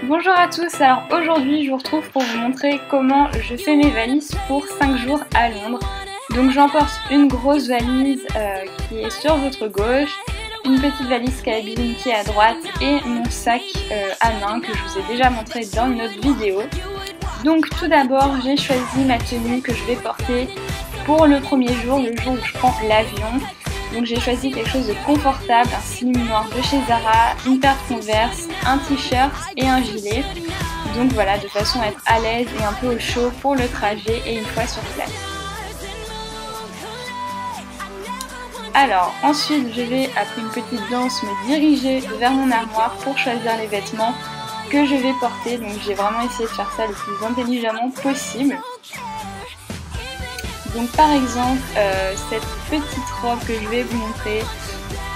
Bonjour à tous, alors aujourd'hui je vous retrouve pour vous montrer comment je fais mes valises pour 5 jours à Londres. Donc j'emporte une grosse valise qui est sur votre gauche, une petite valise cabine qui est à droite et mon sac à main que je vous ai déjà montré dans une autre vidéo. Donc tout d'abord j'ai choisi ma tenue que je vais porter pour le premier jour, le jour où je prends l'avion. Donc j'ai choisi quelque chose de confortable, un slim noir de chez Zara, une paire de Converse, un t-shirt et un gilet. Donc voilà, de façon à être à l'aise et un peu au chaud pour le trajet et une fois sur place. Alors ensuite je vais, après une petite danse, me diriger vers mon armoire pour choisir les vêtements que je vais porter. Donc j'ai vraiment essayé de faire ça le plus intelligemment possible. Donc par exemple, cette petite robe que je vais vous montrer,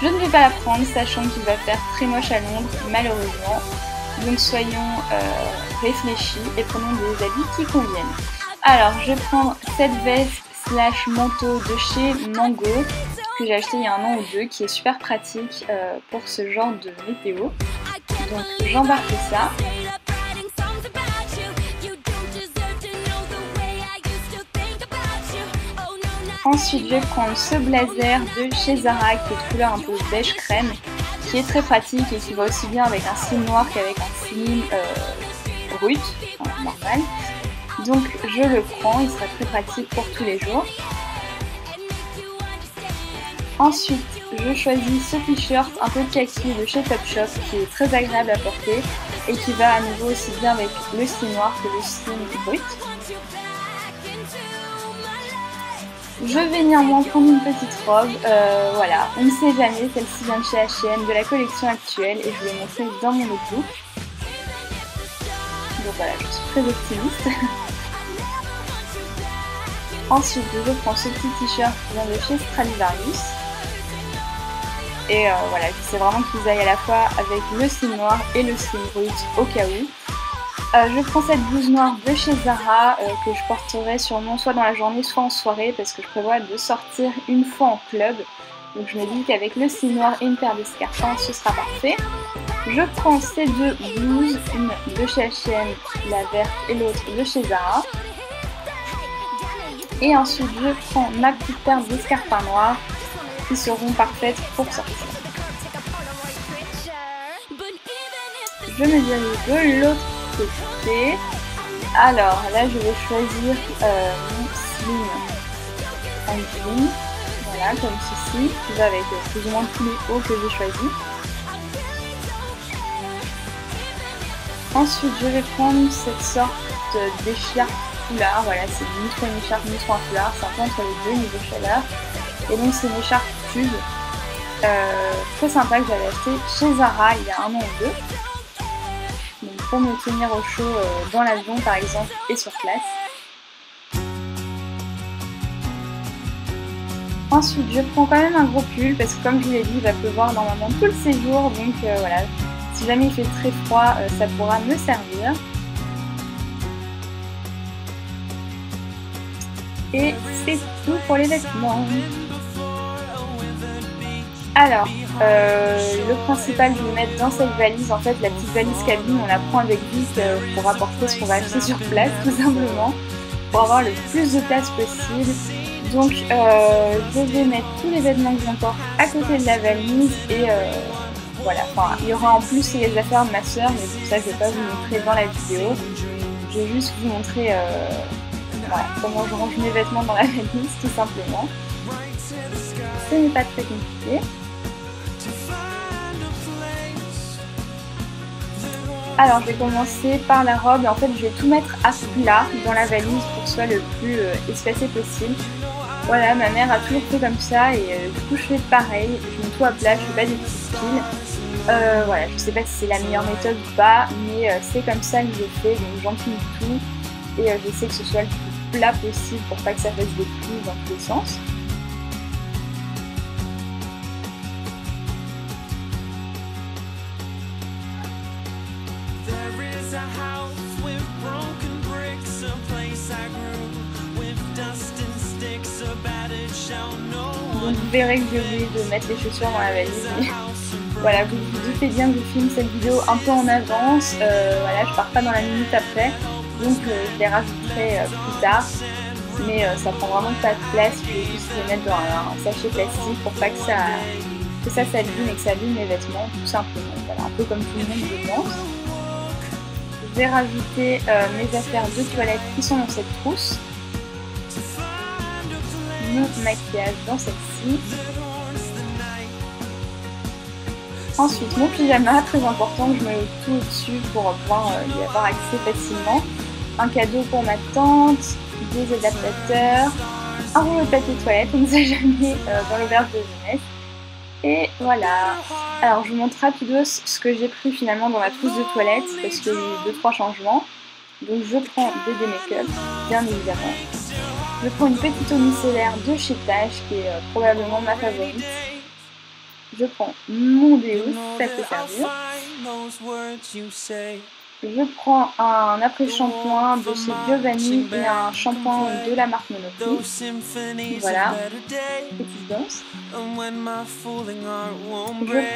je ne vais pas la prendre sachant qu'il va faire très moche à Londres malheureusement. Donc soyons réfléchis et prenons des habits qui conviennent. Alors je vais prendre cette veste slash manteau de chez Mango que j'ai acheté il y a 1 an ou 2 qui est super pratique pour ce genre de météo. Donc j'embarque ça. Ensuite, je vais prendre ce blazer de chez Zara qui est de couleur un peu beige crème, qui est très pratique et qui va aussi bien avec un slim noir qu'avec un slim brut, enfin, normal. Donc je le prends, il sera très pratique pour tous les jours. Ensuite, je choisis ce t-shirt un peu kaki de chez Topshop qui est très agréable à porter et qui va à nouveau aussi bien avec le slim noir que le slim brut. Je vais néanmoins prendre une petite robe, voilà, on ne sait jamais, celle-ci vient de chez H&M, de la collection actuelle et je vais montrer dans mon notebook. Donc voilà, je suis très optimiste. Ensuite, je prends ce petit t-shirt qui vient de chez Stradivarius. Et voilà, j'essaie vraiment qu'ils aillent à la fois avec le slim noir et le slim brut au cas où. Je prends cette blouse noire de chez Zara que je porterai sûrement soit dans la journée soit en soirée parce que je prévois de sortir une fois en club. Donc je me dis qu'avec le slim noir et une paire d'escarpins ce sera parfait. Je prends ces deux blouses, une de chez H&M, la verte et l'autre de chez Zara. Et ensuite je prends ma petite paire d'escarpins noirs qui seront parfaites pour sortir. Je me dirige de l'autre côté. Alors là je vais choisir mon slim en jean, voilà comme ceci, qui va avec plus ou moins tous les hauts que j'ai choisis. Ensuite je vais prendre cette sorte d'écharpe foulard, voilà c'est ni trop une écharpe ni trop un foulard, c'est un peu entre les deux niveau chaleur. Et donc c'est une écharpe tube très sympa que j'avais acheté chez Zara il y a 1 an ou 2. Donc pour me tenir au chaud dans l'avion par exemple et sur place. Ensuite je prends quand même un gros pull parce que comme je vous l'ai dit il va pleuvoir normalement tout le séjour, donc voilà, si jamais il fait très froid ça pourra me servir. Et c'est tout pour les vêtements. Alors, le principal, je vais mettre dans cette valise, en fait la petite valise cabine, on la prend avec vite pour apporter ce qu'on va acheter sur place, tout simplement, pour avoir le plus de place possible. Donc je vais mettre tous les vêtements que j'emporte à côté de la valise et voilà, enfin il y aura en plus les affaires de ma soeur, mais pour ça je ne vais pas vous montrer dans la vidéo, je vais juste vous montrer voilà, comment je range mes vêtements dans la valise, tout simplement. Ce n'est pas très compliqué. Alors je vais commencer par la robe et en fait je vais tout mettre à plat dans la valise pour que ce soit le plus espacé possible. Voilà, ma mère a toujours fait comme ça et du coup je fais pareil, je mets tout à plat, je fais pas des petites piles. Voilà, je sais pas si c'est la meilleure méthode ou pas, mais c'est comme ça que je fais, donc j'empile tout et j'essaie que ce soit le plus plat possible pour pas que ça fasse des plis dans tous les sens. Donc vous verrez que j'ai oublié de mettre les chaussures dans la valise. Voilà, vous vous doutez bien que je filme cette vidéo un peu en avance, voilà, je pars pas dans la minute après, donc je les rajouterai plus tard, mais ça prend vraiment pas de place, je vais juste les mettre dans un sachet plastique pour pas que ça s'abîme et que ça abîme mes vêtements, tout simplement, voilà, un peu comme tout le monde je pense. Je vais rajouter mes affaires de toilette qui sont dans cette trousse, mon maquillage dans celle-ci. Ensuite, mon pyjama, très important, je mets tout au-dessus pour pouvoir y avoir accès facilement. Un cadeau pour ma tante, des adaptateurs, un rouleau de papier toilette, on ne sait jamais dans l'auberge de jeunesse. Et voilà. Alors, je vous montre rapidos ce que j'ai pris finalement dans ma trousse de toilette, parce qu'il y a eu 2-3 changements. Donc, je prends des make-up, bien évidemment. Je prends une petite eau micellaire de chez Tache, qui est probablement ma favorite. Je prends mon déo, ça peut servir. Je prends un après-shampoing de chez Giovanni et un shampoing de la marque Monoprix. Voilà, petite danse. Je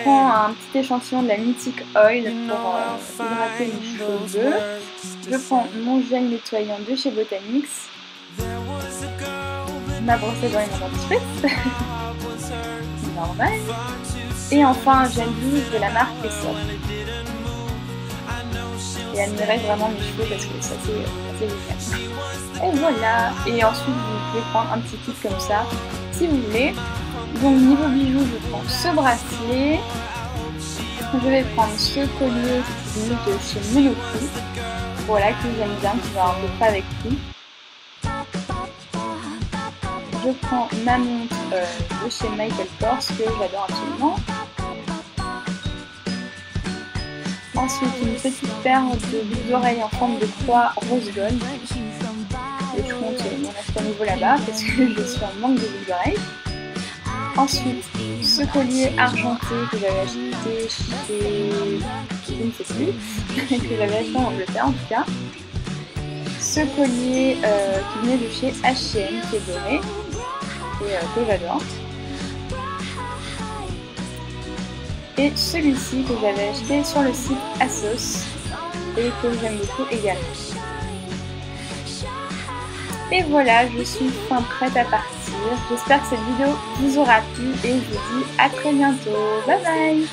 prends un petit échantillon de la Mythic Oil pour hydrater mes cheveux. Je prends mon gel nettoyant de chez Botanix. Ma brosse à dents et mon dentifrice. Normal. Et enfin un gel douche de la marque Aesop. Et elle me reste vraiment mes cheveux parce que ça c'est génial. Et voilà. Et ensuite vous pouvez prendre un petit kit comme ça si vous voulez. Donc niveau bijoux, je prends ce bracelet. Je vais prendre ce collier de chez Monoprix. Voilà, que j'aime bien, qui va un peu pas avec tout. Je prends ma montre de chez Michael Kors que j'adore absolument. Ensuite une petite paire de boucles d'oreilles en forme de croix rose gold. Et je compte mon acheter à nouveau là-bas parce que je suis en manque de boucles d'oreilles. Ensuite ce collier argenté que j'avais acheté chez... je ne sais plus, que j'avais acheté en Angleterre en tout cas. Ce collier qui venait de chez H&M qui est doré. Et que j'adore. Et celui-ci que j'avais acheté sur le site ASOS et que j'aime beaucoup également. Et voilà, je suis enfin prête à partir. J'espère que cette vidéo vous aura plu et je vous dis à très bientôt. Bye bye!